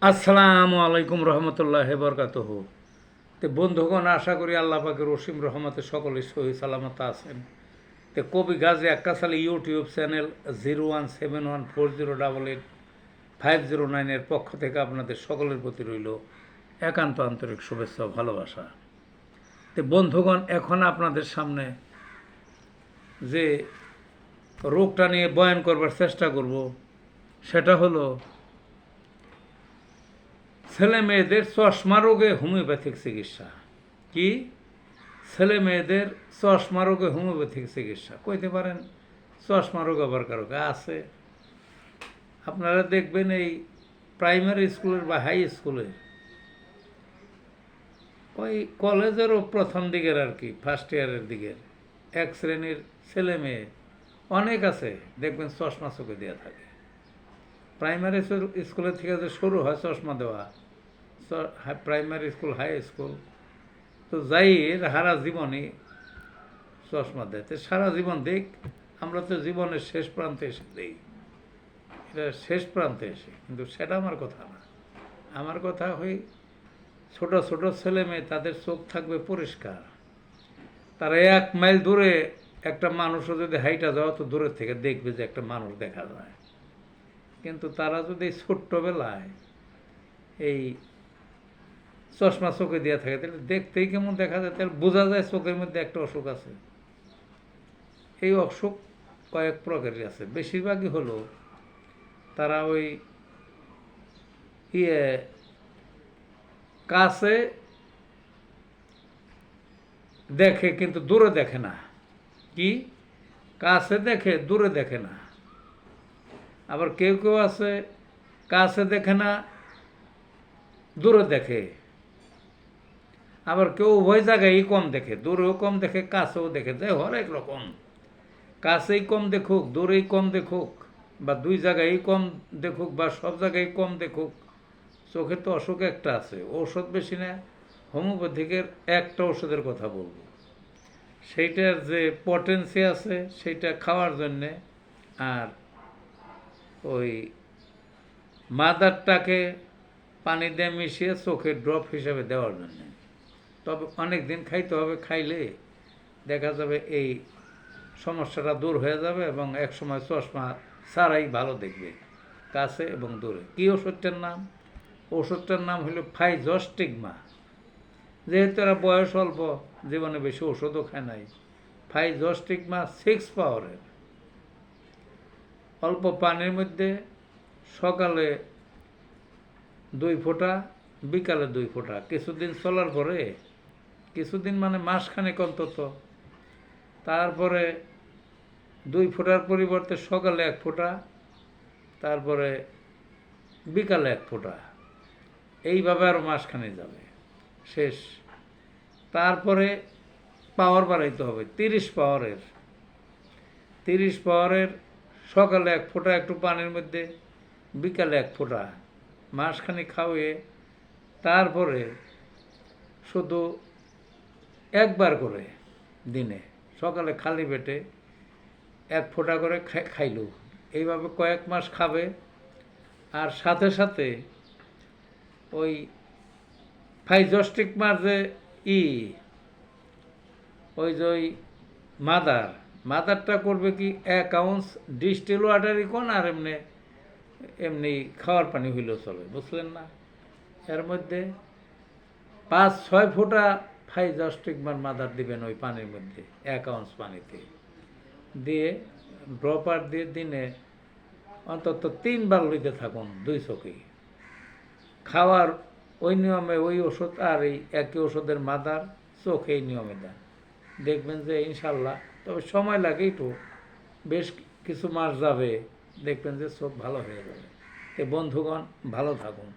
আসসালামু আলাইকুম রহমতুল্লাহ বরকাতুহু। তো বন্ধুগণ, আশা করি আল্লাহ পাকের অসীম রহমতে সকলে সহি সালামত আছেন। তো কবি গাজী আক্কাস আলী ইউটিউব চ্যানেল 01714088509 পক্ষ থেকে আপনাদের সকলের প্রতি রইল একান্ত আন্তরিক শুভেচ্ছা ও ভালোবাসা। তো বন্ধুগণ, এখন আপনাদের সামনে যে রোগটা নিয়ে বয়ান করবার চেষ্টা করব সেটা হলো ছেলে মেয়েদের চশমা রোগে হোমিওপ্যাথিক চিকিৎসা। কি? ছেলে মেয়েদের চশমা রোগে হোমিওপ্যাথিক চিকিৎসা। কইতে পারেন চশমা রোগ আবার কারো আছে? আপনারা দেখবেন এই প্রাইমারি স্কুলের বা হাই স্কুলের ওই কলেজেরও প্রথম দিকের আর কি, ফার্স্ট ইয়ারের দিকের এক শ্রেণীর ছেলে মেয়ে অনেক আছে, দেখবেন চশমা চোখে দেওয়া থাকে। প্রাইমারি স্কুলের থেকে যে শুরু হয় চশমা দেওয়া, প্রাইমারি স্কুল হাই স্কুল তো যাই সারা জীবনই চশমা দেয়। তো সারা জীবন দেখ, আমরা তো জীবনের শেষ প্রান্তে এসে দেই, এটা শেষ প্রান্তে এসে, কিন্তু সেটা আমার কথা না। আমার কথা হই ছোট ছোট ছেলে মেয়ে, তাদের চোখ থাকবে পরিষ্কার, তারা 1 মাইল দূরে একটা মানুষও যদি হাইটা যাওয়া তো দূরের থেকে দেখবে যে একটা মানুষ দেখা যায়। কিন্তু তারা যদি ছোট্টবেলায় এই চশমা চোখে দেওয়া থাকে তাহলে দেখতেই কেমন দেখা যায়, তাহলে বোঝা যায় চোখের মধ্যে একটা অসুখ আছে। এই অসুখ কয়েক প্রকারের আছে, বেশিরভাগই হলো তারা ওই ইয়ে কাছে দেখে কিন্তু দূরে দেখে না। কি? কাছে দেখে দূরে দেখে না। আবার কেউ কেউ আছে কাছে দেখে না দূরে দেখে। আবার কেউ উভয় জায়গায় কম দেখে, দূরেও কম দেখে কাছেও দেখে, যে হরেক রকম, কাছেই কম দেখুক দূরেই কম দেখুক, বা দুই জায়গায় কম দেখুক বা সব জায়গায় কম দেখুক, চোখের তো অসুখ একটা আছে, ঔষধ বেশি না। হোমিওপ্যাথিকের একটা ওষুধের কথা বলবো, সেইটার যে পটেন্সি আছে সেইটা খাওয়ার জন্যে, আর ওই মাদারটাকে পানি দিয়ে মিশিয়ে চোখের ড্রপ হিসাবে দেওয়ার জন্যে। তবে অনেক দিন খাইতে হবে, খাইলে দেখা যাবে এই সমস্যাটা দূর হয়ে যাবে এবং এক সময় চশমা ছাড়াই ভালো দেখবে, কাছে এবং দূরে। কী ওষুধটার নাম? ওষুধটার নাম হলো ফাইজস্টিগমা। যেহেতু এরা বয়স অল্প, জীবনে বেশি ওষুধও খায় নাই, ফাইজস্টিগমা 6 পাওয়ারের, অল্প পানির মধ্যে সকালে 2 ফোঁটা, বিকালে 2 ফোঁটা, কিছুদিন চলার পরে, কিছুদিন মানে মাসখানেক অন্তত, তারপরে 2 ফোঁটার পরিবর্তে সকালে 1 ফোঁটা, তারপরে বিকালে 1 ফোঁটা, এইভাবে আরও মাসখানে যাবে, শেষ। তারপরে পাওয়ার বাড়াইতে হবে 30 পাওয়ারের। 30 পাওয়ারের সকালে 1 ফোঁটা একটু পানির মধ্যে, বিকালে 1 ফোঁটা, মাসখানি খাওয়িয়ে তারপরে শুধু একবার করে দিনে সকালে খালি পেটে 1 ফোঁটা করে খাইল। এইভাবে কয়েক মাস খাবে। আর সাথে সাথে ওই ফাইজস্টিগমার যে ওই যে ওই মাদারটা করবে কি, 1 আউন্স ডিস্টিল ওয়াটারই কোন, আর এমনি এমনি খাওয়ার পানি হইলেও চলে, বুঝলেন না? এর মধ্যে 5-6 ফোঁটা ফাইজস্টিগমার মাদার দিবেন ওই পানির মধ্যে, 1 আউন্স পানিতে দিয়ে, ড্রপার দিয়ে দিনে অন্তত 3 বার লইতে থাকুন 2 চোখেই। খাওয়ার ওই নিয়মে ওই ওষুধ আর এই একই ওষুধের মাদার চোখে এই নিয়মে দেন, দেখবেন যে ইনশাল্লাহ, তবে সময় লাগে একটু, বেশ কিছু মাস যাবে, দেখবেন যে চোখ ভালো হয়ে যাবে। তো বন্ধুগণ, ভালো থাকুন।